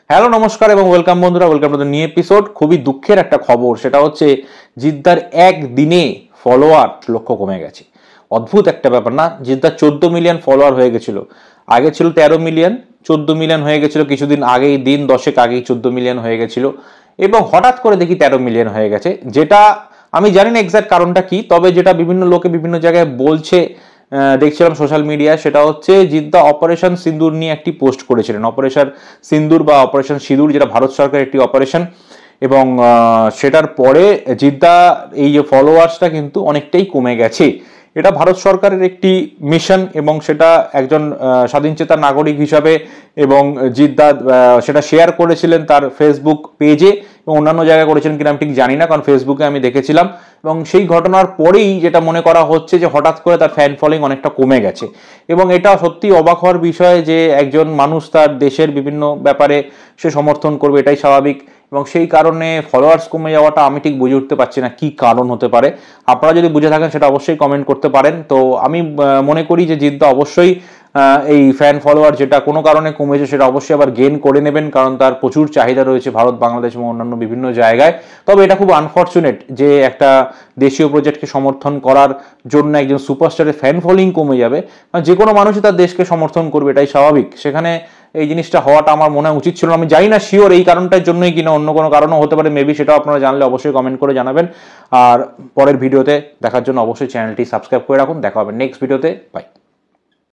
Hello নমস্কার এবং welcome বন্ধুরা, welcome to the new episode. খুবই দুঃখের একটা খবর, সেটা হচ্ছে জিদ্দার একদিনে ফলোয়ার লক্ষ কমে গেছে। অদ্ভুত একটা ব্যাপার না? জিদ্দার 14 মিলিয়ন ফলোয়ার হয়ে গেছিল, আগে ছিল 13 মিলিয়ন, 14 মিলিয়ন হয়ে গেছিল কিছুদিন আগেই, দিন 10 আগেই 14 মিলিয়ন হয়ে গেছিল এবং হঠাৎ করে দেখি 13 মিলিয়ন হয়ে গেছে। যেটা আমি জানি না এক্সাক্ট কারণটা কি, তবে যেটা বিভিন্ন লোকে বিভিন্ন জায়গায় বলছে, দেখছিলাম সোশ্যাল মিডিয়ায়, সেটা হচ্ছে জিদ্দা অপারেশন সিন্দুর নিয়ে একটি পোস্ট করেছিলেন। অপারেশন সিন্দুর বা অপারেশন সিঁদুর, যেটা ভারত সরকারের একটি অপারেশন, এবং সেটার পরে জিদ্দা এই যে ফলোয়ার্সটা কিন্তু অনেকটাই কমে গেছে। এটা ভারত সরকারের একটি মিশন এবং সেটা একজন স্বাধীনচেতা নাগরিক হিসাবে, এবং জিদ্দা সেটা শেয়ার করেছিলেন তার ফেসবুক পেজে এবং অন্যান্য জায়গায় করেছিলেন কিনা আমি ঠিক জানি না, কারণ ফেসবুকে আমি দেখেছিলাম। এবং সেই ঘটনার পরেই যেটা মনে করা হচ্ছে যে হঠাৎ করে তার ফ্যান ফলোইং অনেকটা কমে গেছে। এবং এটা সত্যি অবাক হওয়ার বিষয় যে একজন মানুষ তার দেশের বিভিন্ন ব্যাপারে সে সমর্থন করবে, এটাই স্বাভাবিক। এবং সেই কারণে ফলোয়ার্স কমে যাওয়াটা আমি ঠিক বুঝে উঠতে পারছি না কি কারণ হতে পারে। আপনারা যদি বুঝে থাকেন সেটা অবশ্যই কমেন্ট করতে পারেন। তো আমি মনে করি যে জিদ্দা অবশ্যই এই ফ্যান ফলোয়ার যেটা কোনো কারণে কমেছে সেটা অবশ্যই আবার গেইন করে নেবেন, কারণ তার প্রচুর চাহিদা রয়েছে ভারত, বাংলাদেশ এবং অন্যান্য বিভিন্ন জায়গায়। তবে এটা খুব আনফর্চুনেট যে একটা দেশীয় প্রজেক্টকে সমর্থন করার জন্য একজন সুপারস্টারের ফ্যান ফলোইং কমে যাবে। যে কোনো মানুষই তার দেশকে সমর্থন করবে, এটাই স্বাভাবিক। সেখানে এই জিনিসটা হওয়াটা আমার মনে হয় উচিত ছিল। আমি জানি না শিওর এই কারণটার জন্যই কিনা অন্য কোনো কারণও হতে পারে, মেবি সেটাও আপনারা জানলে অবশ্যই কমেন্ট করে জানাবেন। আর পরের ভিডিওতে দেখার জন্য অবশ্যই চ্যানেলটি সাবস্ক্রাইব করে রাখুন। দেখা হবে নেক্সট ভিডিওতে। বাই।